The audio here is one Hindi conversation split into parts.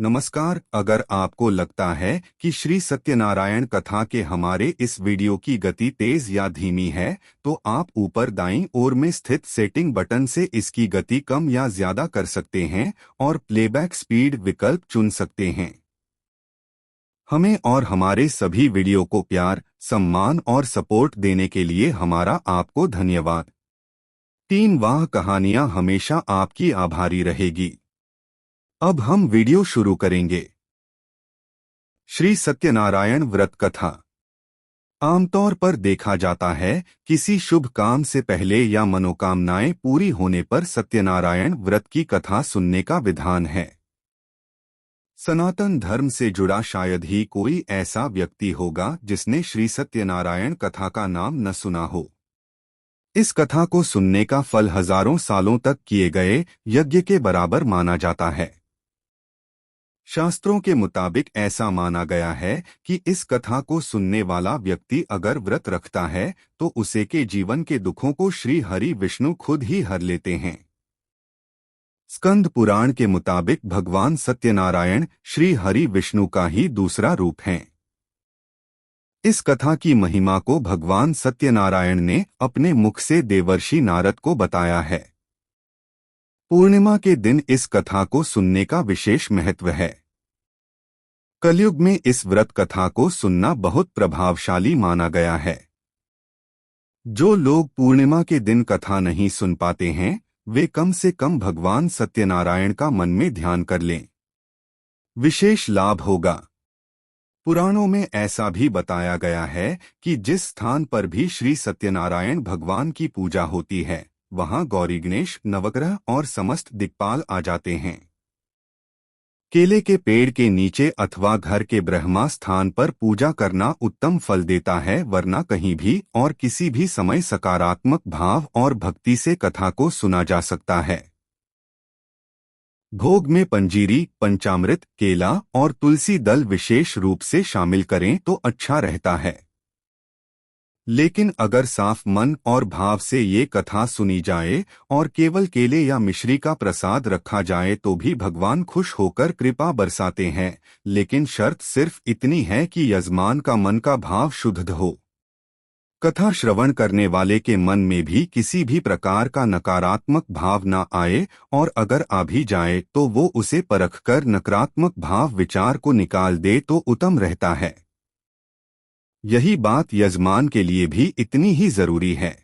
नमस्कार। अगर आपको लगता है कि श्री सत्यनारायण कथा के हमारे इस वीडियो की गति तेज या धीमी है, तो आप ऊपर दाईं ओर में स्थित सेटिंग बटन से इसकी गति कम या ज्यादा कर सकते हैं और प्लेबैक स्पीड विकल्प चुन सकते हैं। हमें और हमारे सभी वीडियो को प्यार, सम्मान और सपोर्ट देने के लिए हमारा आपको धन्यवाद। 3 वाह कहानियां हमेशा आपकी आभारी रहेगी। अब हम वीडियो शुरू करेंगे। श्री सत्यनारायण व्रत कथा। आमतौर पर देखा जाता है किसी शुभ काम से पहले या मनोकामनाएं पूरी होने पर सत्यनारायण व्रत की कथा सुनने का विधान है। सनातन धर्म से जुड़ा शायद ही कोई ऐसा व्यक्ति होगा जिसने श्री सत्यनारायण कथा का नाम न सुना हो। इस कथा को सुनने का फल हजारों सालों तक किए गए यज्ञ के बराबर माना जाता है। शास्त्रों के मुताबिक ऐसा माना गया है कि इस कथा को सुनने वाला व्यक्ति अगर व्रत रखता है तो उसे के जीवन के दुखों को श्री हरि विष्णु खुद ही हर लेते हैं। स्कंद पुराण के मुताबिक भगवान सत्यनारायण श्री हरि विष्णु का ही दूसरा रूप हैं। इस कथा की महिमा को भगवान सत्यनारायण ने अपने मुख से देवर्षि नारद को बताया है। पूर्णिमा के दिन इस कथा को सुनने का विशेष महत्व है। कलयुग में इस व्रत कथा को सुनना बहुत प्रभावशाली माना गया है। जो लोग पूर्णिमा के दिन कथा नहीं सुन पाते हैं, वे कम से कम भगवान सत्यनारायण का मन में ध्यान कर लें। विशेष लाभ होगा। पुराणों में ऐसा भी बताया गया है कि जिस स्थान पर भी श्री सत्यनारायण भगवान की पूजा होती है, वहां गौरी गणेश, नवग्रह और समस्त दिक्पाल आ जाते हैं। केले के पेड़ के नीचे अथवा घर के ब्रह्मा स्थान पर पूजा करना उत्तम फल देता है, वरना कहीं भी और किसी भी समय सकारात्मक भाव और भक्ति से कथा को सुना जा सकता है। भोग में पंजीरी, पंचामृत, केला और तुलसी दल विशेष रूप से शामिल करें तो अच्छा रहता है। लेकिन अगर साफ मन और भाव से ये कथा सुनी जाए और केवल केले या मिश्री का प्रसाद रखा जाए तो भी भगवान खुश होकर कृपा बरसाते हैं। लेकिन शर्त सिर्फ इतनी है कि यजमान का मन का भाव शुद्ध हो। कथा श्रवण करने वाले के मन में भी किसी भी प्रकार का नकारात्मक भाव न आए, और अगर आ भी जाए तो वो उसे परखकर नकारात्मक भाव विचार को निकाल दे तो उत्तम रहता है। यही बात यजमान के लिए भी इतनी ही जरूरी है।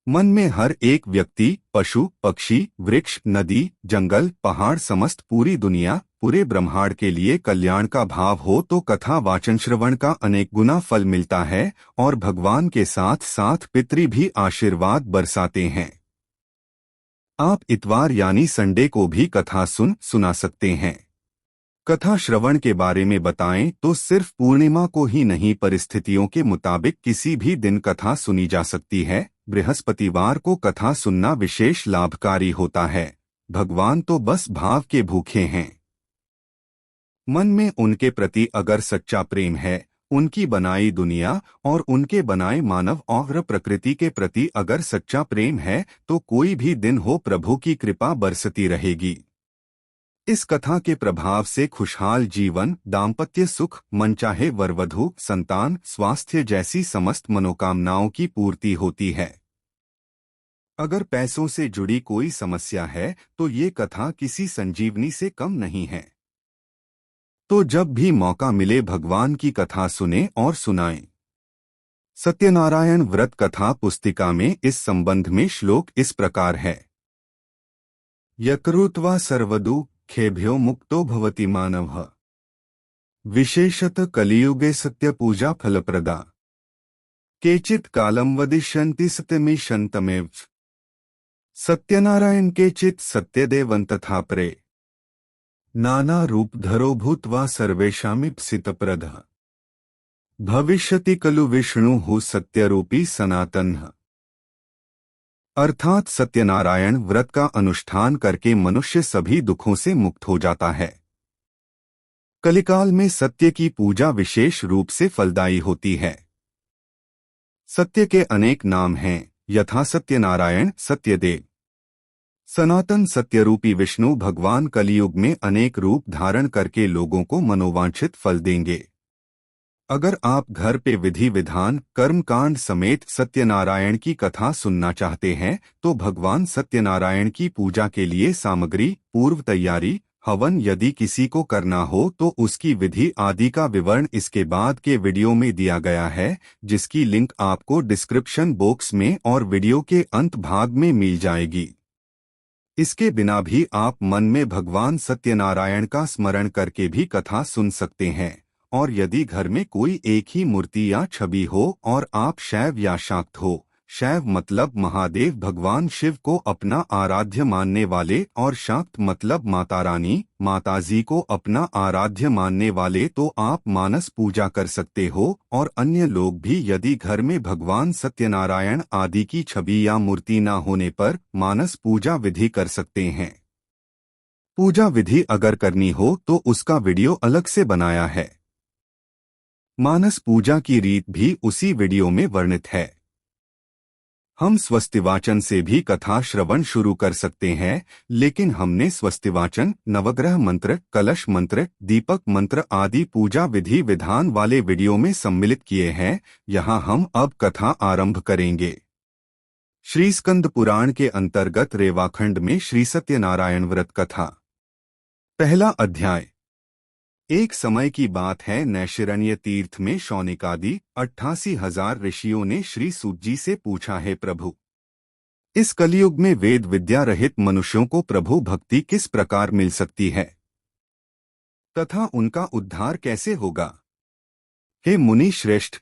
मन में हर एक व्यक्ति, पशु, पक्षी, वृक्ष, नदी, जंगल, पहाड़, समस्त पूरी दुनिया, पूरे ब्रह्मांड के लिए कल्याण का भाव हो तो कथा वाचन श्रवण का अनेक गुना फल मिलता है और भगवान के साथ साथ पितृ भी आशीर्वाद बरसाते हैं। आप इतवार यानी संडे को भी कथा सुना सकते हैं। कथा श्रवण के बारे में बताएं तो सिर्फ पूर्णिमा को ही नहीं, परिस्थितियों के मुताबिक किसी भी दिन कथा सुनी जा सकती है। बृहस्पतिवार को कथा सुनना विशेष लाभकारी होता है। भगवान तो बस भाव के भूखे हैं। मन में उनके प्रति अगर सच्चा प्रेम है, उनकी बनाई दुनिया और उनके बनाए मानव और प्रकृति के प्रति अगर सच्चा प्रेम है तो कोई भी दिन हो प्रभु की कृपा बरसती रहेगी। इस कथा के प्रभाव से खुशहाल जीवन, दाम्पत्य सुख, मनचाहे वरवधु, संतान, स्वास्थ्य जैसी समस्त मनोकामनाओं की पूर्ति होती है। अगर पैसों से जुड़ी कोई समस्या है तो ये कथा किसी संजीवनी से कम नहीं है। तो जब भी मौका मिले भगवान की कथा सुने और सुनाएं। सत्यनारायण व्रत कथा पुस्तिका में इस संबंध में श्लोक इस प्रकार है। यकृत्वा सर्वदु खेभ्यो मुक्तो भवति मानवः। विशेषत कलियुगे सत्य पूजा फलप्रदा। केचित् कालम वदिष्यन्ति सत्यमीशन्तमेव। सत्यनारायण केचित् सत्यदेवन्तथा प्रे। नाना रूपधरो भूत्वा सर्वेषामीप्सितप्रदः। भविष्यति खलु विष्णुः सत्यरूपी सनातनः। अर्थात सत्यनारायण व्रत का अनुष्ठान करके मनुष्य सभी दुखों से मुक्त हो जाता है। कलिकाल में सत्य की पूजा विशेष रूप से फलदायी होती है। सत्य के अनेक नाम हैं, यथा सत्यनारायण, सत्यदेव। सनातन सत्यरूपी विष्णु भगवान कलयुग में अनेक रूप धारण करके लोगों को मनोवांछित फल देंगे। अगर आप घर पे विधि विधान कर्मकांड समेत सत्यनारायण की कथा सुनना चाहते हैं तो भगवान सत्यनारायण की पूजा के लिए सामग्री, पूर्व तैयारी, हवन यदि किसी को करना हो तो उसकी विधि आदि का विवरण इसके बाद के वीडियो में दिया गया है, जिसकी लिंक आपको डिस्क्रिप्शन बॉक्स में और वीडियो के अंत भाग में मिल जाएगी। इसके बिना भी आप मन में भगवान सत्यनारायण का स्मरण करके भी कथा सुन सकते हैं। और यदि घर में कोई एक ही मूर्ति या छवि हो और आप शैव या शाक्त हो, शैव मतलब महादेव भगवान शिव को अपना आराध्य मानने वाले और शाक्त मतलब माता रानी माताजी को अपना आराध्य मानने वाले, तो आप मानस पूजा कर सकते हो। और अन्य लोग भी यदि घर में भगवान सत्यनारायण आदि की छवि या मूर्ति न होने पर मानस पूजा विधि कर सकते हैं। पूजा विधि अगर करनी हो तो उसका वीडियो अलग से बनाया है। मानस पूजा की रीत भी उसी वीडियो में वर्णित है। हम स्वस्तिवाचन से भी कथा श्रवण शुरू कर सकते हैं, लेकिन हमने स्वस्तिवाचन, नवग्रह मंत्र, कलश मंत्र, दीपक मंत्र आदि पूजा विधि विधान वाले वीडियो में सम्मिलित किए हैं। यहाँ हम अब कथा आरंभ करेंगे। श्री स्कंद पुराण के अंतर्गत रेवाखंड में श्री सत्यनारायण व्रत कथा। पहला अध्याय। एक समय की बात है, नैशिरण्य तीर्थ में शौनिकादि 88,000 ऋषियों ने श्री सूत जी से पूछा, है प्रभु, इस कलयुग में वेद विद्या रहित मनुष्यों को प्रभु भक्ति किस प्रकार मिल सकती है तथा उनका उद्धार कैसे होगा? हे मुनि श्रेष्ठ,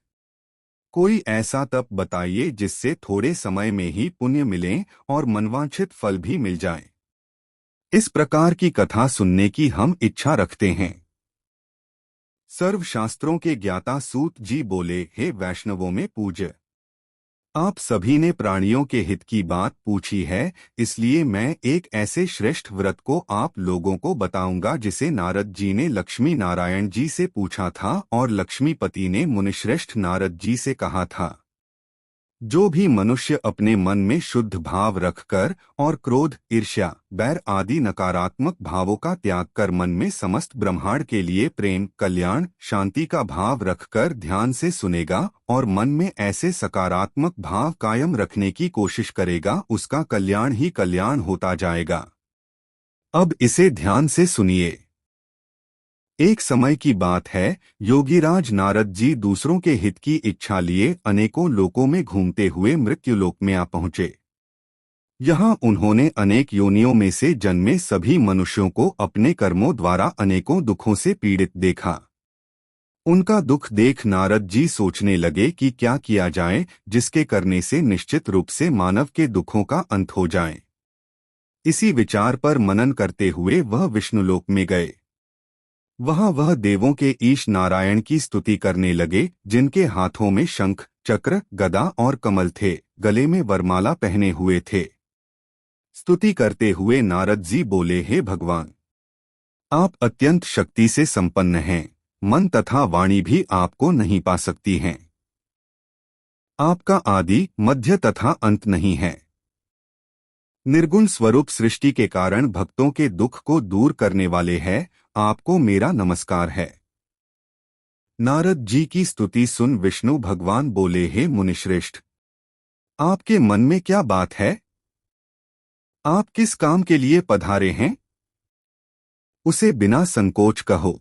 कोई ऐसा तप बताइए जिससे थोड़े समय में ही पुण्य मिले और मनवांछित फल भी मिल जाए। इस प्रकार की कथा सुनने की हम इच्छा रखते हैं। सर्वशास्त्रों के ज्ञाता सूत जी बोले, हे वैष्णवों में पूज्य, आप सभी ने प्राणियों के हित की बात पूछी है, इसलिए मैं एक ऐसे श्रेष्ठ व्रत को आप लोगों को बताऊंगा जिसे नारद जी ने लक्ष्मी नारायण जी से पूछा था और लक्ष्मीपति ने मुनिश्रेष्ठ नारद जी से कहा था। जो भी मनुष्य अपने मन में शुद्ध भाव रखकर और क्रोध, ईर्ष्या, बैर आदि नकारात्मक भावों का त्याग कर मन में समस्त ब्रह्मांड के लिए प्रेम, कल्याण, शांति का भाव रखकर ध्यान से सुनेगा और मन में ऐसे सकारात्मक भाव कायम रखने की कोशिश करेगा, उसका कल्याण ही कल्याण होता जाएगा। अब इसे ध्यान से सुनिए। एक समय की बात है, योगीराज नारद जी दूसरों के हित की इच्छा लिए अनेकों लोकों में घूमते हुए मृत्युलोक में आ पहुंचे। यहाँ उन्होंने अनेक योनियों में से जन्मे सभी मनुष्यों को अपने कर्मों द्वारा अनेकों दुखों से पीड़ित देखा। उनका दुख देख नारद जी सोचने लगे कि क्या किया जाए जिसके करने से निश्चित रूप से मानव के दुखों का अंत हो जाए। इसी विचार पर मनन करते हुए वह विष्णुलोक में गए। वहां वह देवों के ईश नारायण की स्तुति करने लगे, जिनके हाथों में शंख, चक्र, गदा और कमल थे, गले में वरमाला पहने हुए थे। स्तुति करते हुए नारद जी बोले, हे भगवान, आप अत्यंत शक्ति से संपन्न हैं, मन तथा वाणी भी आपको नहीं पा सकती हैं। आपका आदि, मध्य तथा अंत नहीं है। निर्गुण स्वरूप सृष्टि के कारण भक्तों के दुख को दूर करने वाले हैं, आपको मेरा नमस्कार है। नारद जी की स्तुति सुन विष्णु भगवान बोले, हे मुनिश्रेष्ठ, आपके मन में क्या बात है? आप किस काम के लिए पधारे हैं? उसे बिना संकोच कहो।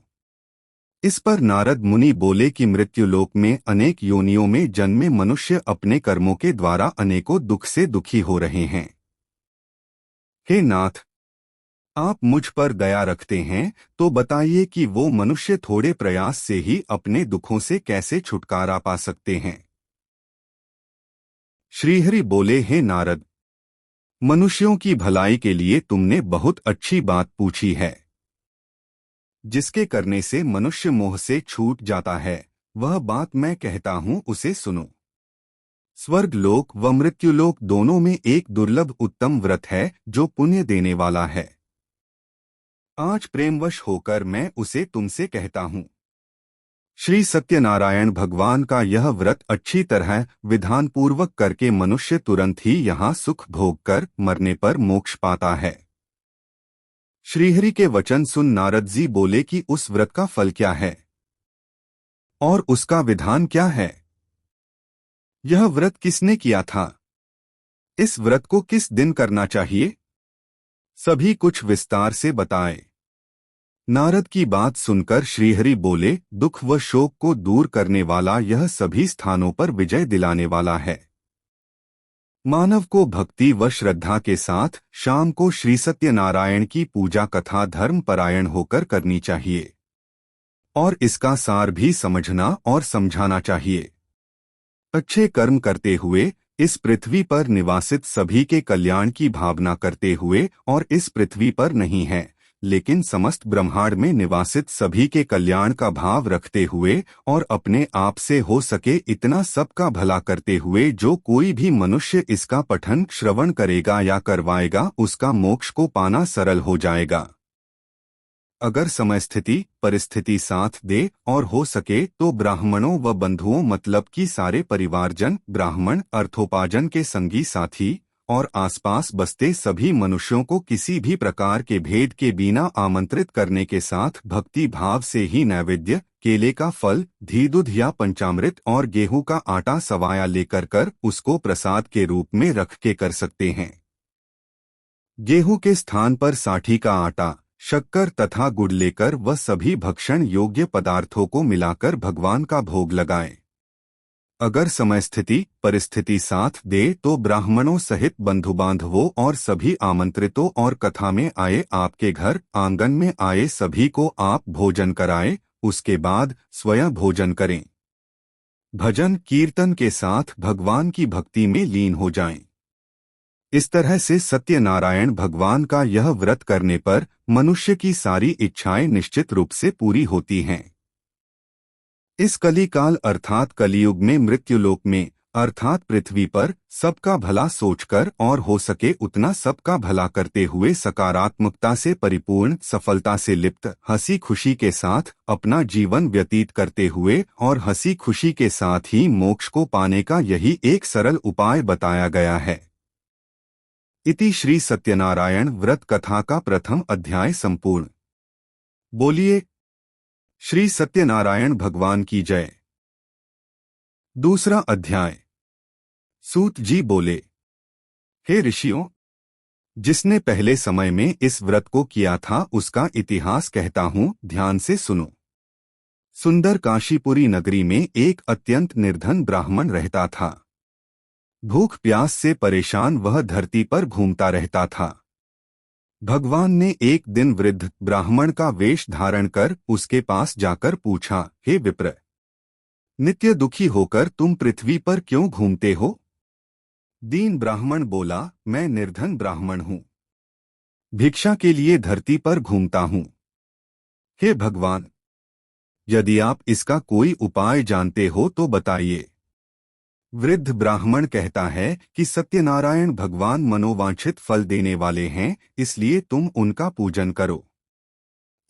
इस पर नारद मुनि बोले कि मृत्युलोक में अनेक योनियों में जन्मे मनुष्य अपने कर्मों के द्वारा अनेकों दुख से दुखी हो रहे हैं। हे नाथ, आप मुझ पर दया रखते हैं तो बताइए कि वो मनुष्य थोड़े प्रयास से ही अपने दुखों से कैसे छुटकारा पा सकते हैं। श्रीहरि बोले, हे नारद, मनुष्यों की भलाई के लिए तुमने बहुत अच्छी बात पूछी है। जिसके करने से मनुष्य मोह से छूट जाता है, वह बात मैं कहता हूं, उसे सुनो। स्वर्ग लोक व मृत्युलोक दोनों में एक दुर्लभ उत्तम व्रत है जो पुण्य देने वाला है। आज प्रेमवश होकर मैं उसे तुमसे कहता हूं। श्री सत्यनारायण भगवान का यह व्रत अच्छी तरह विधानपूर्वक करके मनुष्य तुरंत ही यहाँ सुख भोग कर मरने पर मोक्ष पाता है। श्रीहरि के वचन सुन नारद जी बोले कि उस व्रत का फल क्या है और उसका विधान क्या है। यह व्रत किसने किया था? इस व्रत को किस दिन करना चाहिए? सभी कुछ विस्तार से बताए। नारद की बात सुनकर श्रीहरि बोले, दुख व शोक को दूर करने वाला यह सभी स्थानों पर विजय दिलाने वाला है। मानव को भक्ति व श्रद्धा के साथ शाम को श्री सत्यनारायण की पूजा कथा धर्म परायण होकर करनी चाहिए और इसका सार भी समझना और समझाना चाहिए। अच्छे कर्म करते हुए इस पृथ्वी पर निवासित सभी के कल्याण की भावना करते हुए और इस पृथ्वी पर नहीं है लेकिन समस्त ब्रह्मांड में निवासित सभी के कल्याण का भाव रखते हुए और अपने आप से हो सके इतना सबका भला करते हुए जो कोई भी मनुष्य इसका पठन श्रवण करेगा या करवाएगा उसका मोक्ष को पाना सरल हो जाएगा। अगर समय स्थिति परिस्थिति साथ दे और हो सके तो ब्राह्मणों व बंधुओं मतलब कि सारे परिवारजन ब्राह्मण अर्थोपार्जन के संगी साथी और आसपास बसते सभी मनुष्यों को किसी भी प्रकार के भेद के बिना आमंत्रित करने के साथ भक्ति भाव से ही नैवेद्य केले का फल घी दूध या पंचामृत और गेहूं का आटा सवाया लेकर कर उसको प्रसाद के रूप में रख के कर सकते हैं। गेहूं के स्थान पर साठी का आटा शक्कर तथा गुड़ लेकर वह सभी भक्षण योग्य पदार्थों को मिलाकर भगवान का भोग लगाएं। अगर समय स्थिति परिस्थिति साथ दे तो ब्राह्मणों सहित बंधु बांधवों और सभी आमंत्रितों और कथा में आए आपके घर आंगन में आए सभी को आप भोजन कराएं, उसके बाद स्वयं भोजन करें। भजन कीर्तन के साथ भगवान की भक्ति में लीन हो जाएं। इस तरह से सत्यनारायण भगवान का यह व्रत करने पर मनुष्य की सारी इच्छाएं निश्चित रूप से पूरी होती हैं। इस कलिकाल अर्थात कलियुग में मृत्युलोक में अर्थात पृथ्वी पर सबका भला सोचकर और हो सके उतना सबका भला करते हुए सकारात्मकता से परिपूर्ण सफलता से लिप्त हंसी खुशी के साथ अपना जीवन व्यतीत करते हुए और हंसी खुशी के साथ ही मोक्ष को पाने का यही एक सरल उपाय बताया गया है। इति श्री सत्यनारायण व्रत कथा का प्रथम अध्याय संपूर्ण। बोलिए श्री सत्यनारायण भगवान की जय। दूसरा अध्याय। सूत जी बोले, हे ऋषियों, जिसने पहले समय में इस व्रत को किया था उसका इतिहास कहता हूं, ध्यान से सुनो। सुंदर काशीपुरी नगरी में एक अत्यंत निर्धन ब्राह्मण रहता था। भूख प्यास से परेशान वह धरती पर घूमता रहता था। भगवान ने एक दिन वृद्ध ब्राह्मण का वेश धारण कर उसके पास जाकर पूछा, हे विप्र, नित्य दुखी होकर तुम पृथ्वी पर क्यों घूमते हो? दीन ब्राह्मण बोला, मैं निर्धन ब्राह्मण हूँ, भिक्षा के लिए धरती पर घूमता हूँ। हे भगवान, यदि आप इसका कोई उपाय जानते हो तो बताइए। वृद्ध ब्राह्मण कहता है कि सत्यनारायण भगवान मनोवांछित फल देने वाले हैं, इसलिए तुम उनका पूजन करो।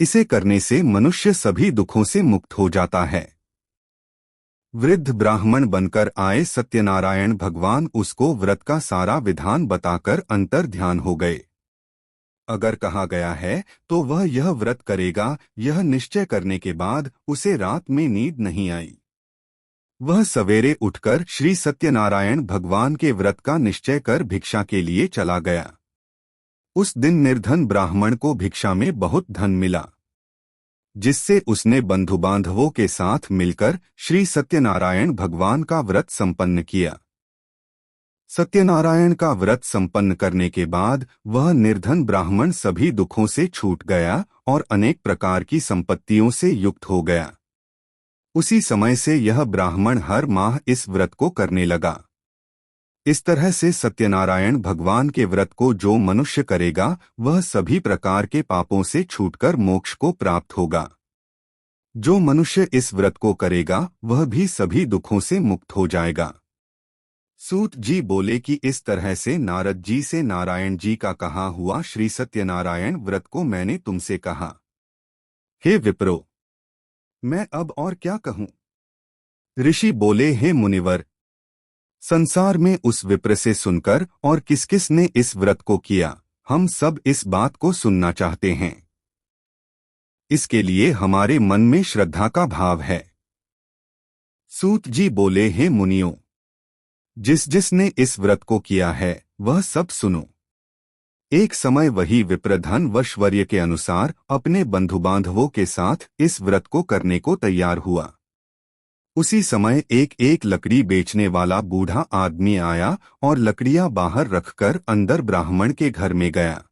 इसे करने से मनुष्य सभी दुखों से मुक्त हो जाता है। वृद्ध ब्राह्मण बनकर आए सत्यनारायण भगवान उसको व्रत का सारा विधान बताकर अंतर ध्यान हो गए। अगर कहा गया है तो वह यह व्रत करेगा, यह निश्चय करने के बाद उसे रात में नींद नहीं आई। वह सवेरे उठकर श्री सत्यनारायण भगवान के व्रत का निश्चय कर भिक्षा के लिए चला गया। उस दिन निर्धन ब्राह्मण को भिक्षा में बहुत धन मिला, जिससे उसने बंधु बांधवों के साथ मिलकर श्री सत्यनारायण भगवान का व्रत संपन्न किया। सत्यनारायण का व्रत संपन्न करने के बाद वह निर्धन ब्राह्मण सभी दुखों से छूट गया और अनेक प्रकार की संपत्तियों से युक्त हो गया। उसी समय से यह ब्राह्मण हर माह इस व्रत को करने लगा। इस तरह से सत्यनारायण भगवान के व्रत को जो मनुष्य करेगा वह सभी प्रकार के पापों से छूटकर मोक्ष को प्राप्त होगा। जो मनुष्य इस व्रत को करेगा वह भी सभी दुखों से मुक्त हो जाएगा। सूत जी बोले कि इस तरह से नारद जी से नारायण जी का कहा हुआ श्री सत्यनारायण व्रत को मैंने तुमसे कहा। हे विप्रो, मैं अब और क्या कहूँ। ऋषि बोले, हे मुनिवर, संसार में उस विप्र से सुनकर और किस किस ने इस व्रत को किया, हम सब इस बात को सुनना चाहते हैं। इसके लिए हमारे मन में श्रद्धा का भाव है। सूत जी बोले, हे मुनियों, जिस जिसने इस व्रत को किया है वह सब सुनो। एक समय वही विप्र धन व ऐश्वर्य के अनुसार अपने बंधु बांधवों के साथ इस व्रत को करने को तैयार हुआ। उसी समय एक एक लकड़ी बेचने वाला बूढ़ा आदमी आया और लकड़ियां बाहर रखकर अंदर ब्राह्मण के घर में गया।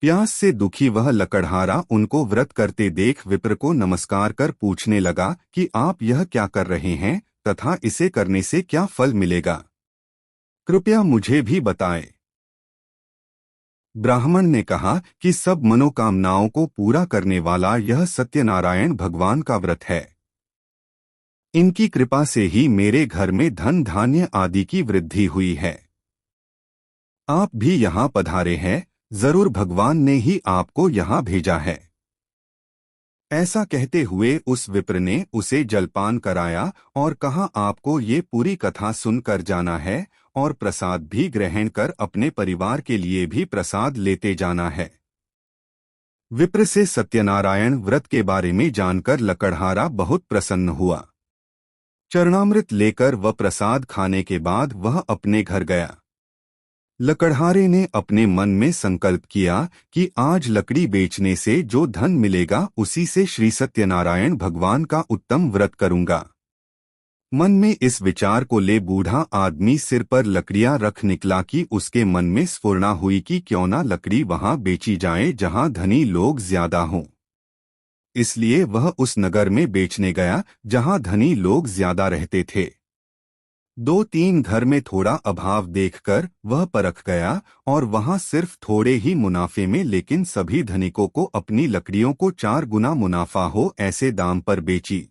प्यास से दुखी वह लकड़हारा उनको व्रत करते देख विप्र को नमस्कार कर पूछने लगा कि आप यह क्या कर रहे हैं तथा इसे करने से क्या फल मिलेगा, कृपया मुझे भी बताएं। ब्राह्मण ने कहा कि सब मनोकामनाओं को पूरा करने वाला यह सत्यनारायण भगवान का व्रत है। इनकी कृपा से ही मेरे घर में धन धान्य आदि की वृद्धि हुई है। आप भी यहाँ पधारे हैं, जरूर भगवान ने ही आपको यहाँ भेजा है। ऐसा कहते हुए उस विप्र ने उसे जलपान कराया और कहा, आपको ये पूरी कथा सुनकर जाना है और प्रसाद भी ग्रहण कर अपने परिवार के लिए भी प्रसाद लेते जाना है। विप्र से सत्यनारायण व्रत के बारे में जानकर लकड़हारा बहुत प्रसन्न हुआ। चरणामृत लेकर व प्रसाद खाने के बाद वह अपने घर गया। लकड़हारे ने अपने मन में संकल्प किया कि आज लकड़ी बेचने से जो धन मिलेगा उसी से श्री सत्यनारायण भगवान का उत्तम व्रत करूंगा। मन में इस विचार को ले बूढ़ा आदमी सिर पर लकड़ियां रख निकला कि उसके मन में स्फुरना हुई कि क्यों ना लकड़ी वहां बेची जाए जहां धनी लोग ज्यादा हों। इसलिए वह उस नगर में बेचने गया जहां धनी लोग ज्यादा रहते थे। 2-3 घर में थोड़ा अभाव देखकर वह परख गया और वहां सिर्फ थोड़े ही मुनाफे में लेकिन सभी धनिकों को अपनी लकड़ियों को 4 गुना मुनाफा हो ऐसे दाम पर बेची।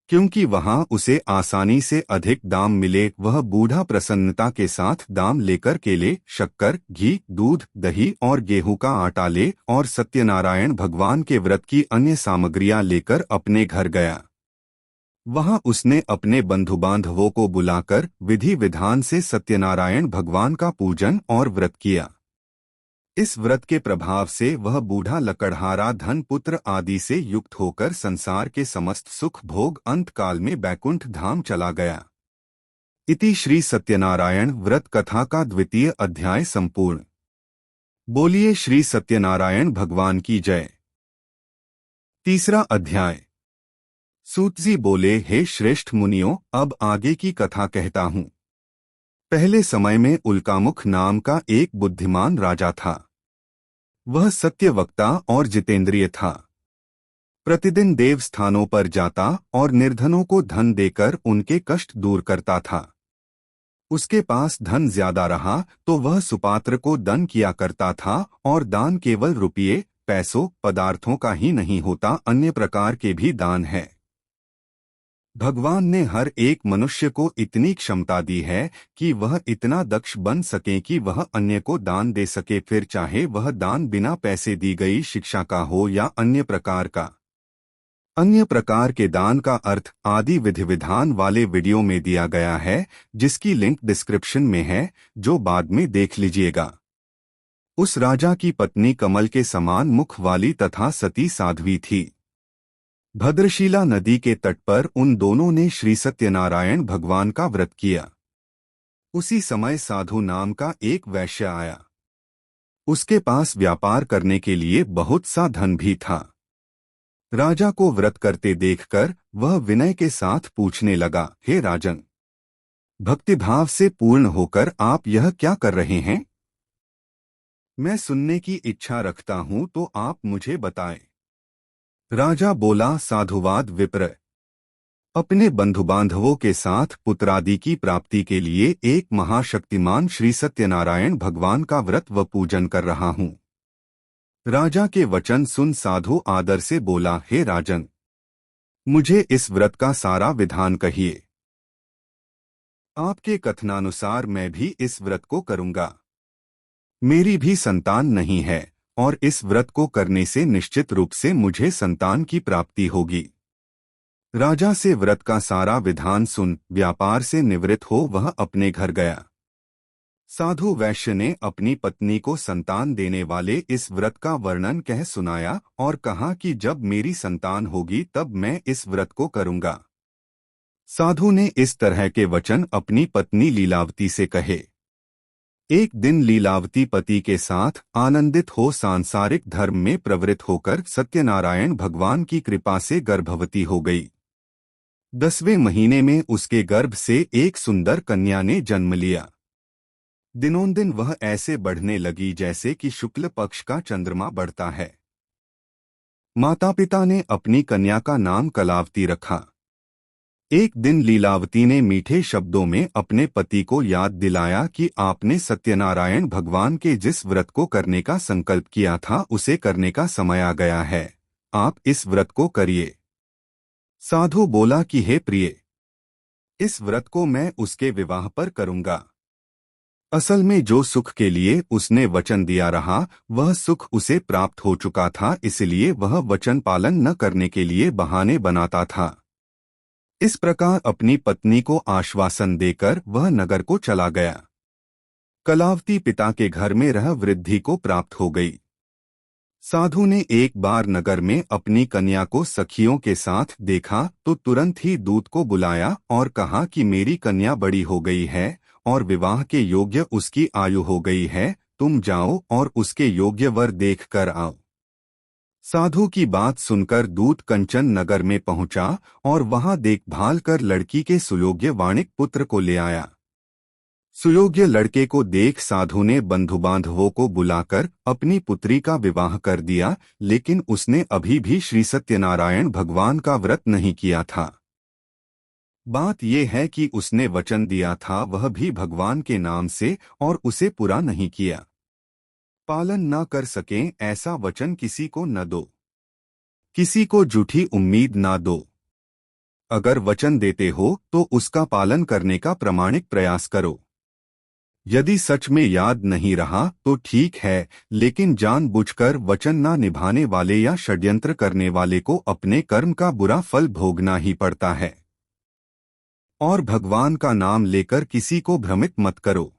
क्योंकि वहां उसे आसानी से अधिक दाम मिले, वह बूढ़ा प्रसन्नता के साथ दाम लेकर केले, शक्कर, घी, दूध, दही और गेहूं का आटा ले और सत्यनारायण भगवान के व्रत की अन्य सामग्रियां लेकर अपने घर गया। वहां उसने अपने बंधु बांधवों को बुलाकर विधि विधान से सत्यनारायण भगवान का पूजन और व्रत किया। इस व्रत के प्रभाव से वह बूढ़ा लकड़हारा धन पुत्र आदि से युक्त होकर संसार के समस्त सुख भोग अंत काल में बैकुंठ धाम चला गया। इति श्री सत्यनारायण व्रत कथा का 2वां अध्याय संपूर्ण। बोलिए श्री सत्यनारायण भगवान की जय। 3रा अध्याय। सूत जी बोले, हे श्रेष्ठ मुनियों, अब आगे की कथा कहता हूँ। पहले समय में उल्कामुख नाम का एक बुद्धिमान राजा था। वह सत्यवक्ता और जितेंद्रिय था। प्रतिदिन देव स्थानों पर जाता और निर्धनों को धन देकर उनके कष्ट दूर करता था। उसके पास धन ज्यादा रहा तो वह सुपात्र को दान किया करता था और दान केवल रुपये, पैसों, पदार्थों का ही नहीं होता, अन्य प्रकार के भी दान है। भगवान ने हर एक मनुष्य को इतनी क्षमता दी है कि वह इतना दक्ष बन सके कि वह अन्य को दान दे सके, फिर चाहे वह दान बिना पैसे दी गई शिक्षा का हो या अन्य प्रकार का। अन्य प्रकार के दान का अर्थ आदि विधि विधान वाले वीडियो में दिया गया है, जिसकी लिंक डिस्क्रिप्शन में है, जो बाद में देख लीजिएगा। उस राजा की पत्नी कमल के समान मुख वाली तथा सती साध्वी थी। भद्रशिला नदी के तट पर उन दोनों ने श्री सत्यनारायण भगवान का व्रत किया। उसी समय साधु नाम का एक वैश्य आया। उसके पास व्यापार करने के लिए बहुत सा धन भी था। राजा को व्रत करते देखकर वह विनय के साथ पूछने लगा, हे राजन, भक्तिभाव से पूर्ण होकर आप यह क्या कर रहे हैं? मैं सुनने की इच्छा रखता हूं तो आप मुझे बताएं। राजा बोला, साधुवाद विप्र, अपने बंधु बांधवों के साथ पुत्रादि की प्राप्ति के लिए एक महाशक्तिमान श्री सत्यनारायण भगवान का व्रत व पूजन कर रहा हूँ। राजा के वचन सुन साधु आदर से बोला, हे राजन, मुझे इस व्रत का सारा विधान कहिए। आपके कथनानुसार मैं भी इस व्रत को करूंगा। मेरी भी संतान नहीं है और इस व्रत को करने से निश्चित रूप से मुझे संतान की प्राप्ति होगी। राजा से व्रत का सारा विधान सुन व्यापार से निवृत्त हो वह अपने घर गया। साधु वैश्य ने अपनी पत्नी को संतान देने वाले इस व्रत का वर्णन कह सुनाया और कहा कि जब मेरी संतान होगी तब मैं इस व्रत को करूंगा। साधु ने इस तरह के वचन अपनी पत्नी लीलावती से कहे। एक दिन लीलावती पति के साथ आनंदित हो सांसारिक धर्म में प्रवृत्त होकर सत्यनारायण भगवान की कृपा से गर्भवती हो गई। 10वें महीने में उसके गर्भ से एक सुंदर कन्या ने जन्म लिया। दिनोंदिन वह ऐसे बढ़ने लगी जैसे कि शुक्ल पक्ष का चंद्रमा बढ़ता है। माता पिता ने अपनी कन्या का नाम कलावती रखा। एक दिन लीलावती ने मीठे शब्दों में अपने पति को याद दिलाया कि आपने सत्यनारायण भगवान के जिस व्रत को करने का संकल्प किया था उसे करने का समय आ गया है, आप इस व्रत को करिए। साधु बोला कि हे प्रिय, इस व्रत को मैं उसके विवाह पर करूंगा। असल में जो सुख के लिए उसने वचन दिया रहा वह सुख उसे प्राप्त हो चुका था, इसलिए वह वचन पालन न करने के लिए बहाने बनाता था। इस प्रकार अपनी पत्नी को आश्वासन देकर वह नगर को चला गया। कलावती पिता के घर में रह वृद्धि को प्राप्त हो गई। साधु ने एक बार नगर में अपनी कन्या को सखियों के साथ देखा तो तुरंत ही दूत को बुलाया और कहा कि मेरी कन्या बड़ी हो गई है और विवाह के योग्य उसकी आयु हो गई है, तुम जाओ और उसके योग्य वर देख कर आओ। साधु की बात सुनकर दूत कंचन नगर में पहुंचा और वहां देखभाल कर लड़की के सुयोग्य वाणिक पुत्र को ले आया। सुयोग्य लड़के को देख साधु ने बंधु बांधवों को बुलाकर अपनी पुत्री का विवाह कर दिया, लेकिन उसने अभी भी श्री सत्यनारायण भगवान का व्रत नहीं किया था। बात यह है कि उसने वचन दिया था वह भी भगवान के नाम से और उसे पूरा नहीं किया। पालन न कर सकें ऐसा वचन किसी को न दो, किसी को झूठी उम्मीद न दो। अगर वचन देते हो तो उसका पालन करने का प्रामाणिक प्रयास करो। यदि सच में याद नहीं रहा तो ठीक है, लेकिन जानबूझकर वचन न निभाने वाले या षड्यंत्र करने वाले को अपने कर्म का बुरा फल भोगना ही पड़ता है। और भगवान का नाम लेकर किसी को भ्रमित मत करो।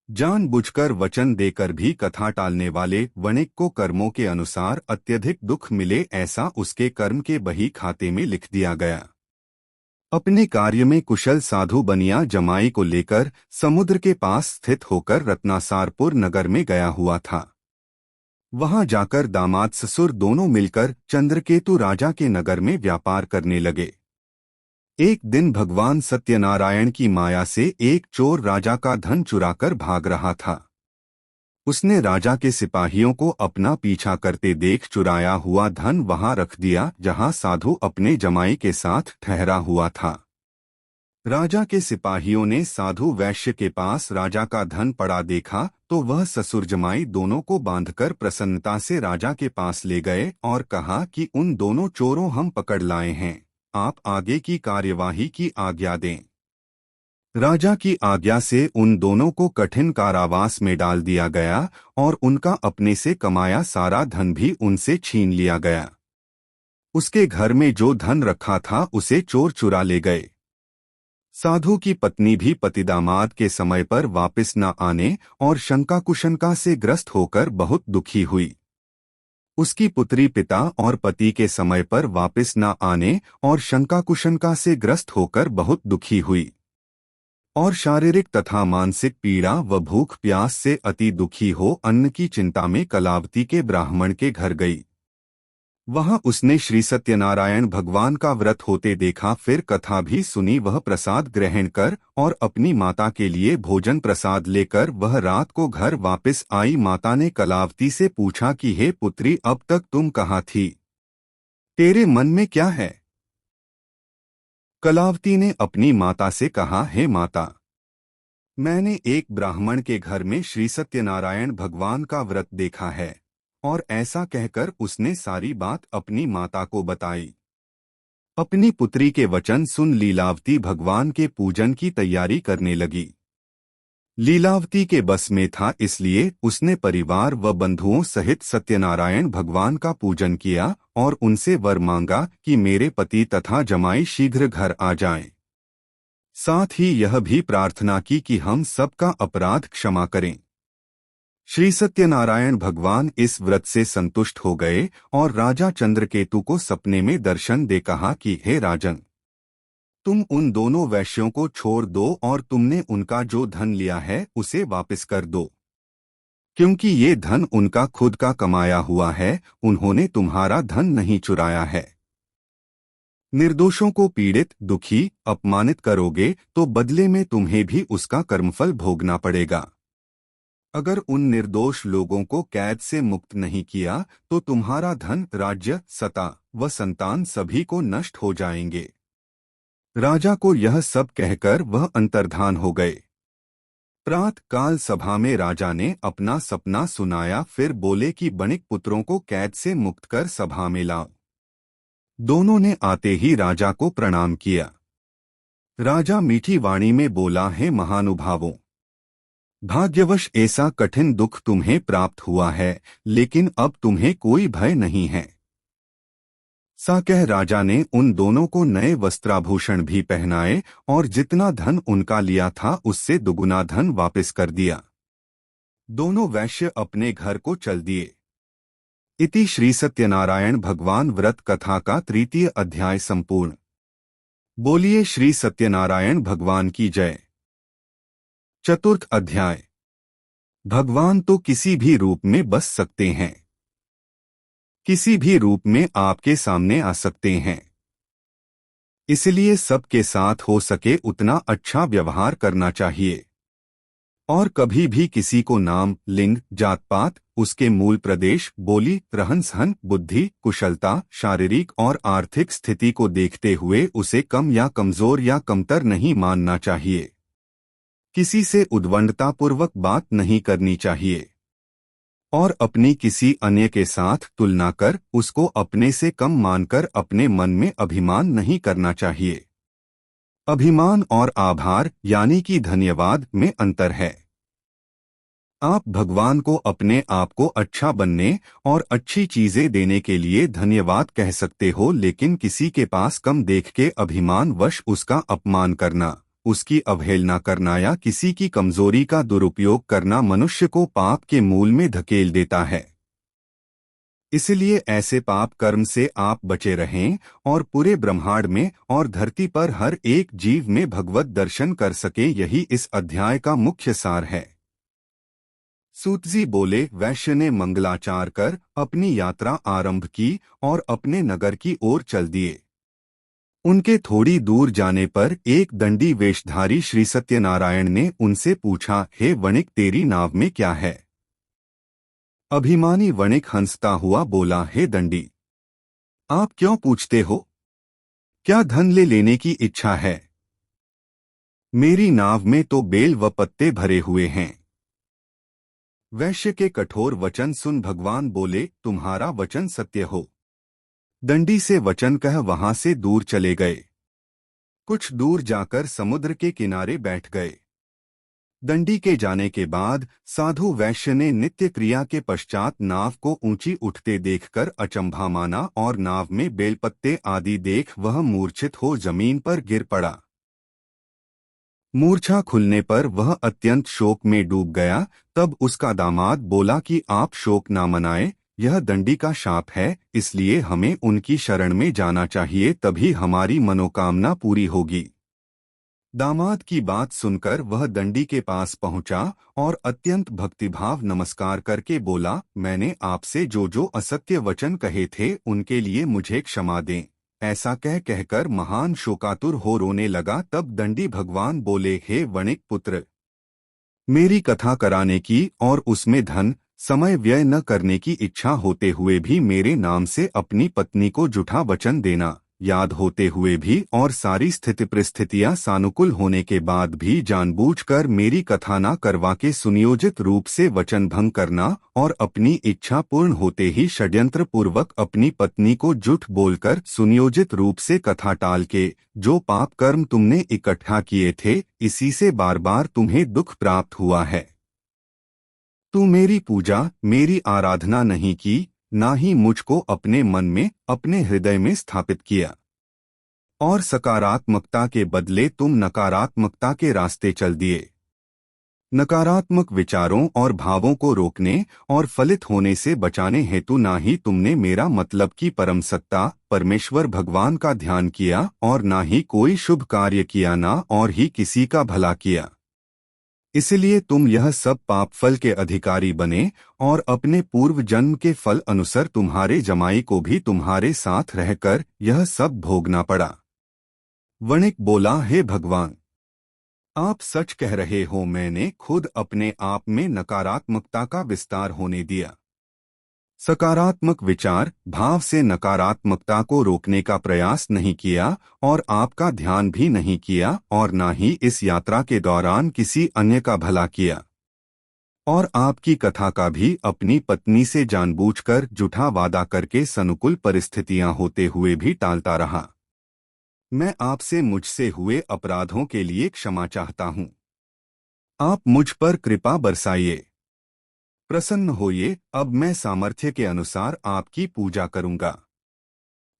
जानबूझकर वचन देकर भी कथा टालने वाले वणिक को कर्मों के अनुसार अत्यधिक दुख मिले, ऐसा उसके कर्म के बही खाते में लिख दिया गया। अपने कार्य में कुशल साधु बनिया जमाई को लेकर समुद्र के पास स्थित होकर रत्नासारपुर नगर में गया हुआ था। वहां जाकर दामाद ससुर दोनों मिलकर चंद्रकेतु राजा के नगर में व्यापार करने लगे। एक दिन भगवान सत्यनारायण की माया से एक चोर राजा का धन चुराकर भाग रहा था। उसने राजा के सिपाहियों को अपना पीछा करते देख चुराया हुआ धन वहां रख दिया जहां साधु अपने जमाई के साथ ठहरा हुआ था। राजा के सिपाहियों ने साधु वैश्य के पास राजा का धन पड़ा देखा तो वह ससुर जमाई दोनों को बांधकर प्रसन्नता से राजा के पास ले गए और कहा कि उन दोनों चोरों हम पकड़ लाए हैं, आप आगे की कार्यवाही की आज्ञा दें। राजा की आज्ञा से उन दोनों को कठिन कारावास में डाल दिया गया और उनका अपने से कमाया सारा धन भी उनसे छीन लिया गया। उसके घर में जो धन रखा था उसे चोर चुरा ले गए। साधु की पत्नी भी पतिदामाद के समय पर वापस न आने और शंका कुशंका से ग्रस्त होकर बहुत दुखी हुई। उसकी पुत्री पिता और पति के समय पर वापस न आने और शंका कुशंका से ग्रस्त होकर बहुत दुखी हुई और शारीरिक तथा मानसिक पीड़ा व भूख प्यास से अति दुखी हो अन्न की चिंता में कलावती के ब्राह्मण के घर गई। वहां उसने श्री सत्यनारायण भगवान का व्रत होते देखा, फिर कथा भी सुनी। वह प्रसाद ग्रहण कर और अपनी माता के लिए भोजन प्रसाद लेकर वह रात को घर वापस आई। माता ने कलावती से पूछा कि हे पुत्री, अब तक तुम कहाँ थी? तेरे मन में क्या है? कलावती ने अपनी माता से कहा, हे माता, मैंने एक ब्राह्मण के घर में श्री सत्यनारायण भगवान का व्रत देखा है। और ऐसा कहकर उसने सारी बात अपनी माता को बताई। अपनी पुत्री के वचन सुन लीलावती भगवान के पूजन की तैयारी करने लगी। लीलावती के बस में था, इसलिए उसने परिवार व बंधुओं सहित सत्यनारायण भगवान का पूजन किया और उनसे वर मांगा कि मेरे पति तथा जमाई शीघ्र घर आ जाएं। साथ ही यह भी प्रार्थना की कि हम सबका अपराध क्षमा करें। श्री सत्यनारायण भगवान इस व्रत से संतुष्ट हो गए और राजा चंद्रकेतु को सपने में दर्शन दे कहा कि हे राजन, तुम उन दोनों वैश्यों को छोड़ दो और तुमने उनका जो धन लिया है उसे वापस कर दो, क्योंकि ये धन उनका खुद का कमाया हुआ है, उन्होंने तुम्हारा धन नहीं चुराया है। निर्दोषों को पीड़ित, दुखी, अपमानित करोगे तो बदले में तुम्हें भी उसका कर्मफल भोगना पड़ेगा। अगर उन निर्दोष लोगों को कैद से मुक्त नहीं किया तो तुम्हारा धन, राज्य, सत्ता व संतान सभी को नष्ट हो जाएंगे। राजा को यह सब कहकर वह अंतर्धान हो गए। प्रातः काल सभा में राजा ने अपना सपना सुनाया, फिर बोले कि बणिक पुत्रों को कैद से मुक्त कर सभा में लाओ। दोनों ने आते ही राजा को प्रणाम किया। राजा मीठी वाणी में बोला, हे महानुभावों, भाग्यवश ऐसा कठिन दुख तुम्हें प्राप्त हुआ है, लेकिन अब तुम्हें कोई भय नहीं है। सा कह राजा ने उन दोनों को नए वस्त्राभूषण भी पहनाए और जितना धन उनका लिया था उससे दुगुना धन वापस कर दिया। दोनों वैश्य अपने घर को चल दिए। इति श्री सत्यनारायण भगवान व्रत कथा का 3 अध्याय संपूर्ण। बोलिए श्री सत्यनारायण भगवान की जय। 4 अध्याय। भगवान तो किसी भी रूप में बस सकते हैं, किसी भी रूप में आपके सामने आ सकते हैं, इसलिए सबके साथ हो सके उतना अच्छा व्यवहार करना चाहिए और कभी भी किसी को नाम, लिंग, जात पात, उसके मूल प्रदेश, बोली, रहन सहन, बुद्धि, कुशलता, शारीरिक और आर्थिक स्थिति को देखते हुए उसे कम या कमजोर या कमतर नहीं मानना चाहिए। किसी से उद्वंडतापूर्वक बात नहीं करनी चाहिए और अपनी किसी अन्य के साथ तुलना कर उसको अपने से कम मानकर अपने मन में अभिमान नहीं करना चाहिए। अभिमान और आभार यानी कि धन्यवाद में अंतर है। आप भगवान को अपने आप को अच्छा बनने और अच्छी चीजें देने के लिए धन्यवाद कह सकते हो, लेकिन किसी के पास कम देख के अभिमान वश उसका अपमान करना, उसकी अवहेलना करना या किसी की कमजोरी का दुरुपयोग करना मनुष्य को पाप के मूल में धकेल देता है। इसलिए ऐसे पाप कर्म से आप बचे रहें और पूरे ब्रह्मांड में और धरती पर हर एक जीव में भगवत दर्शन कर सके, यही इस अध्याय का मुख्य सार है। सूतजी बोले, वैश्य ने मंगलाचार कर अपनी यात्रा आरंभ की और अपने नगर की ओर चल दिए। उनके थोड़ी दूर जाने पर एक दंडी वेशधारी श्री सत्यनारायण ने उनसे पूछा, हे वणिक, तेरी नाव में क्या है? अभिमानी वणिक हंसता हुआ बोला, हे दंडी, आप क्यों पूछते हो? क्या धन ले लेने की इच्छा है? मेरी नाव में तो बेल व पत्ते भरे हुए हैं। वैश्य के कठोर वचन सुन भगवान बोले, तुम्हारा वचन सत्य हो। दंडी से वचन कह वहां से दूर चले गए। कुछ दूर जाकर समुद्र के किनारे बैठ गए। दंडी के जाने के बाद साधु वैश्य ने नित्य क्रिया के पश्चात नाव को ऊंची उठते देखकर अचंभा माना और नाव में बेलपत्ते आदि देख वह मूर्छित हो जमीन पर गिर पड़ा। मूर्छा खुलने पर वह अत्यंत शोक में डूब गया। तब उसका दामाद बोला कि आप शोक ना मनाएं, यह दंडी का शाप है, इसलिए हमें उनकी शरण में जाना चाहिए, तभी हमारी मनोकामना पूरी होगी। दामाद की बात सुनकर वह दंडी के पास पहुंचा और अत्यंत भक्तिभाव नमस्कार करके बोला, मैंने आपसे जो असत्य वचन कहे थे उनके लिए मुझे क्षमा दें। ऐसा कहकर महान शोकातुर हो रोने लगा। तब दंडी भगवान बोले, हे वणिक पुत्र, मेरी कथा कराने की और उसमें धन समय व्यय न करने की इच्छा होते हुए भी मेरे नाम से अपनी पत्नी को झूठा वचन देना, याद होते हुए भी और सारी स्थिति परिस्थितियां सानुकूल होने के बाद भी जानबूझकर मेरी कथा न करवा के सुनियोजित रूप से वचन भंग करना और अपनी इच्छा पूर्ण होते ही षड्यंत्र पूर्वक अपनी पत्नी को झूठ बोलकर सुनियोजित रूप से कथा टाल के जो पाप कर्म तुमने इकट्ठा किए थे, इसी से बार बार तुम्हें दुख प्राप्त हुआ है। तू मेरी पूजा, मेरी आराधना नहीं की, ना ही मुझको अपने मन में, अपने हृदय में स्थापित किया, और सकारात्मकता के बदले तुम नकारात्मकता के रास्ते चल दिए। नकारात्मक विचारों और भावों को रोकने और फलित होने से बचाने हेतु ना ही तुमने मेरा मतलब की परम सत्ता परमेश्वर भगवान का ध्यान किया और ना ही कोई शुभ कार्य किया, ना और ही किसी का भला किया। इसलिए तुम यह सब पाप फल के अधिकारी बने और अपने पूर्व जन्म के फल अनुसार तुम्हारे जमाई को भी तुम्हारे साथ रहकर यह सब भोगना पड़ा। वणिक बोला, हे भगवान, आप सच कह रहे हो, मैंने खुद अपने आप में नकारात्मकता का विस्तार होने दिया। सकारात्मक विचार भाव से नकारात्मकता को रोकने का प्रयास नहीं किया और आपका ध्यान भी नहीं किया और ना ही इस यात्रा के दौरान किसी अन्य का भला किया, और आपकी कथा का भी अपनी पत्नी से जानबूझकर झूठा वादा करके सनुकूल परिस्थितियां होते हुए भी टालता रहा। मैं आपसे मुझसे हुए अपराधों के लिए क्षमा चाहता हूँ। आप मुझ पर कृपा बरसाइए, प्रसन्न होइए। अब मैं सामर्थ्य के अनुसार आपकी पूजा करूंगा।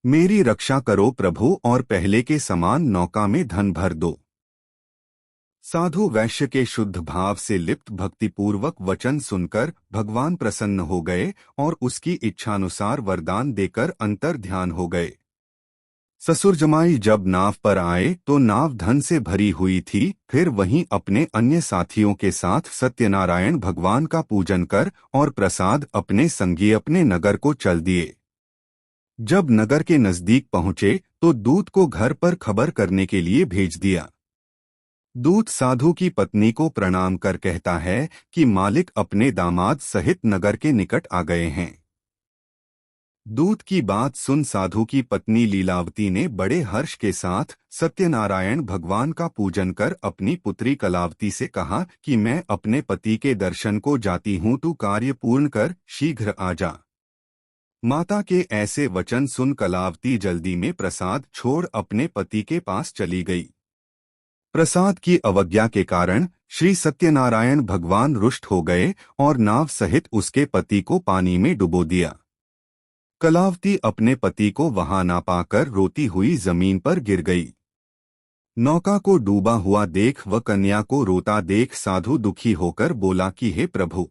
मेरी रक्षा करो प्रभु और पहले के समान नौका में धन भर दो। साधु वैश्य के शुद्ध भाव से लिप्त भक्तिपूर्वक वचन सुनकर भगवान प्रसन्न हो गए और उसकी इच्छानुसार वरदान देकर अंतर ध्यान हो गए। ससुर जमाई जब नाव पर आए तो नाव धन से भरी हुई थी। फिर वहीं अपने अन्य साथियों के साथ सत्यनारायण भगवान का पूजन कर और प्रसाद अपने संगी अपने नगर को चल दिए। जब नगर के नजदीक पहुंचे तो दूत को घर पर खबर करने के लिए भेज दिया। दूत साधु की पत्नी को प्रणाम कर कहता है कि मालिक अपने दामाद सहित नगर के निकट आ गए हैं। दूत की बात सुन साधु की पत्नी लीलावती ने बड़े हर्ष के साथ सत्यनारायण भगवान का पूजन कर अपनी पुत्री कलावती से कहा कि मैं अपने पति के दर्शन को जाती हूँ, तू कार्य पूर्ण कर शीघ्र आ जा। माता के ऐसे वचन सुन कलावती जल्दी में प्रसाद छोड़ अपने पति के पास चली गई। प्रसाद की अवज्ञा के कारण श्री सत्यनारायण भगवान रुष्ट हो गए और नाव सहित उसके पति को पानी में डुबो दिया। कलावती अपने पति को वहां ना पाकर रोती हुई जमीन पर गिर गई। नौका को डूबा हुआ देख व कन्या को रोता देख साधु दुखी होकर बोला कि हे प्रभु,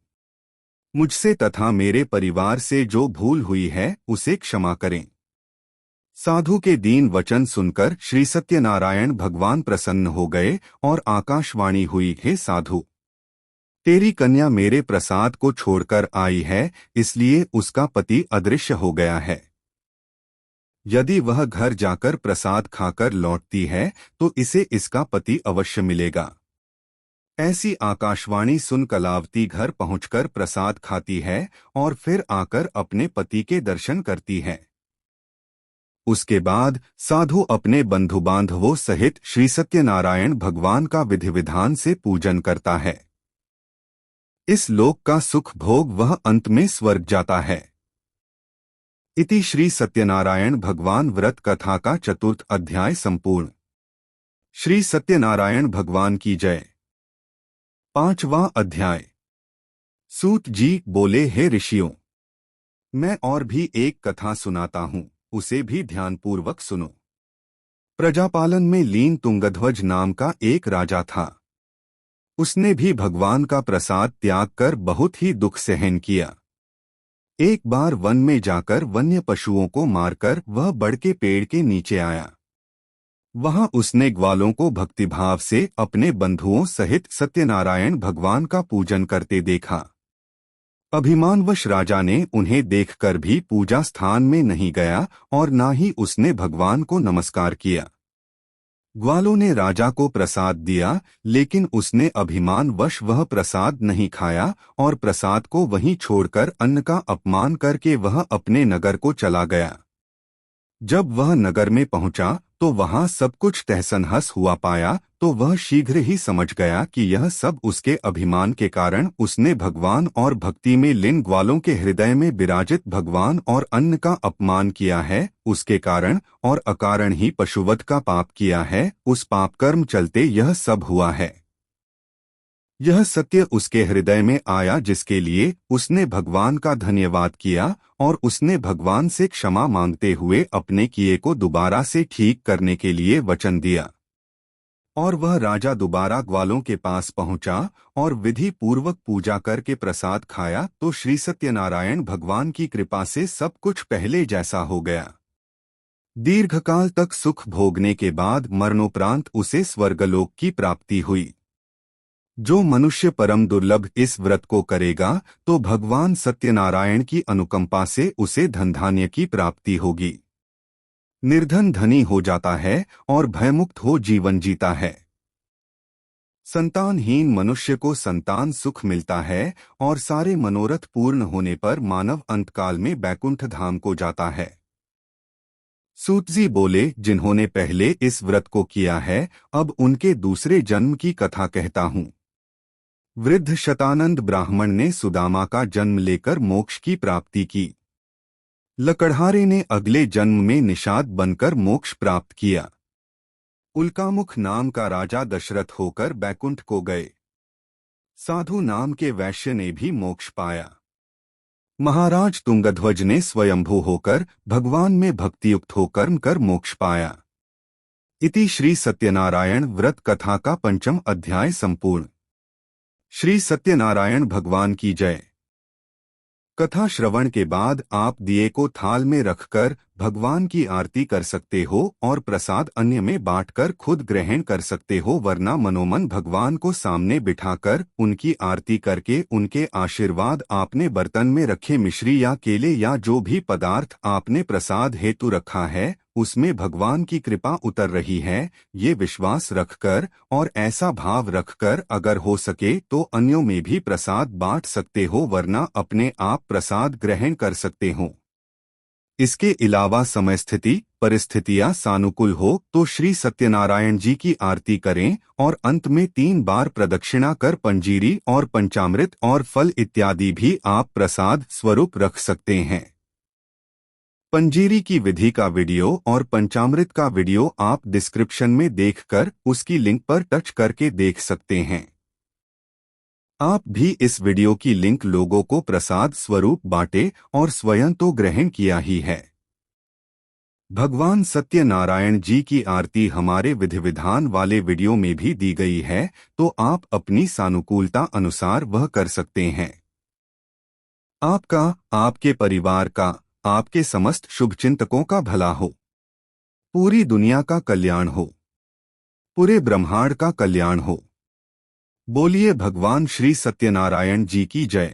मुझसे तथा मेरे परिवार से जो भूल हुई है उसे क्षमा करें। साधु के दीन वचन सुनकर श्री सत्यनारायण भगवान प्रसन्न हो गए और आकाशवाणी हुई, हे साधु, तेरी कन्या मेरे प्रसाद को छोड़कर आई है, इसलिए उसका पति अदृश्य हो गया है। यदि वह घर जाकर प्रसाद खाकर लौटती है तो इसे इसका पति अवश्य मिलेगा। ऐसी आकाशवाणी सुन कलावती घर पहुंचकर प्रसाद खाती है और फिर आकर अपने पति के दर्शन करती है। उसके बाद साधु अपने बंधु बांधवों सहित श्री सत्यनारायण भगवान का विधि विधान से पूजन करता है। इस लोक का सुख भोग वह अंत में स्वर्ग जाता है। इति श्री सत्यनारायण भगवान व्रत कथा का 4th अध्याय संपूर्ण। श्री सत्यनारायण भगवान की जय। 5वां अध्याय। सूत जी बोले, हे ऋषियों, मैं और भी एक कथा सुनाता हूँ, उसे भी ध्यानपूर्वक सुनो। प्रजापालन में लीन तुंगध्वज नाम का एक राजा था। उसने भी भगवान का प्रसाद त्याग कर बहुत ही दुख सहन किया। एक बार वन में जाकर वन्य पशुओं को मारकर वह बड़ के पेड़ के नीचे आया। वहां उसने ग्वालों को भक्तिभाव से अपने बंधुओं सहित सत्यनारायण भगवान का पूजन करते देखा। अभिमानवश राजा ने उन्हें देखकर भी पूजा स्थान में नहीं गया और ना ही उसने भगवान को नमस्कार किया। ग्वालों ने राजा को प्रसाद दिया, लेकिन उसने अभिमानवश वह प्रसाद नहीं खाया और प्रसाद को वहीं छोड़कर अन्न का अपमान करके वह अपने नगर को चला गया। जब वह नगर में पहुंचा तो वहां सब कुछ तहस-नहस हुआ पाया, तो वह शीघ्र ही समझ गया कि यह सब उसके अभिमान के कारण उसने भगवान और भक्ति में लीन ग्वालों के हृदय में विराजित भगवान और अन्न का अपमान किया है, उसके कारण और अकारण ही पशुवध का पाप किया है, उस पाप कर्म चलते यह सब हुआ है। यह सत्य उसके हृदय में आया, जिसके लिए उसने भगवान का धन्यवाद किया और उसने भगवान से क्षमा मांगते हुए अपने किए को दोबारा से ठीक करने के लिए वचन दिया। और वह राजा दोबारा ग्वालों के पास पहुंचा और विधि पूर्वक पूजा करके प्रसाद खाया, तो श्री सत्यनारायण भगवान की कृपा से सब कुछ पहले जैसा हो गया। दीर्घकाल तक सुख भोगने के बाद मरणोपरांत उसे स्वर्गलोक की प्राप्ति हुई। जो मनुष्य परम दुर्लभ इस व्रत को करेगा तो भगवान सत्यनारायण की अनुकंपा से उसे धनधान्य की प्राप्ति होगी। निर्धन धनी हो जाता है और भयमुक्त हो जीवन जीता है। संतानहीन मनुष्य को संतान सुख मिलता है और सारे मनोरथ पूर्ण होने पर मानव अंतकाल में बैकुंठ धाम को जाता है। सूत जी बोले, जिन्होंने पहले इस व्रत को किया है अब उनके दूसरे जन्म की कथा कहता हूँ। वृद्ध शतानंद ब्राह्मण ने सुदामा का जन्म लेकर मोक्ष की प्राप्ति की। लकड़हारे ने अगले जन्म में निषाद बनकर मोक्ष प्राप्त किया। उल्कामुख नाम का राजा दशरथ होकर बैकुंठ को गए। साधु नाम के वैश्य ने भी मोक्ष पाया। महाराज तुंगध्वज ने स्वयंभू होकर भगवान में भक्तियुक्त होकर कर मोक्ष पाया। इति श्री सत्यनारायण व्रत कथा का 5वां अध्याय संपूर्ण। श्री सत्यनारायण भगवान की जय। कथा श्रवण के बाद आप दिए को थाल में रखकर भगवान की आरती कर सकते हो और प्रसाद अन्य में बांटकर खुद ग्रहण कर सकते हो, वरना मनोमन भगवान को सामने बिठाकर उनकी आरती करके उनके आशीर्वाद आपने बर्तन में रखे मिश्री या केले या जो भी पदार्थ आपने प्रसाद हेतु रखा है उसमें भगवान की कृपा उतर रही है, ये विश्वास रखकर और ऐसा भाव रखकर अगर हो सके तो अन्यों में भी प्रसाद बांट सकते हो, वरना अपने आप प्रसाद ग्रहण कर सकते हो। इसके अलावा समय स्थिति परिस्थितियां सानुकूल हो तो श्री सत्यनारायण जी की आरती करें और अंत में 3 बार प्रदक्षिणा कर पंजीरी और पंचामृत और फल इत्यादि भी आप प्रसाद स्वरूप रख सकते हैं। पंजीरी की विधि का वीडियो और पंचामृत का वीडियो आप डिस्क्रिप्शन में देखकर उसकी लिंक पर टच करके देख सकते हैं। आप भी इस वीडियो की लिंक लोगों को प्रसाद स्वरूप बांटे और स्वयं तो ग्रहण किया ही है। भगवान सत्यनारायण जी की आरती हमारे विधि विधान वाले वीडियो में भी दी गई है, तो आप अपनी सानुकूलता अनुसार वह कर सकते हैं। आपका, आपके परिवार का, आपके समस्त शुभचिंतकों का भला हो, पूरी दुनिया का कल्याण हो, पूरे ब्रह्मांड का कल्याण हो। बोलिए भगवान श्री सत्यनारायण जी की जय।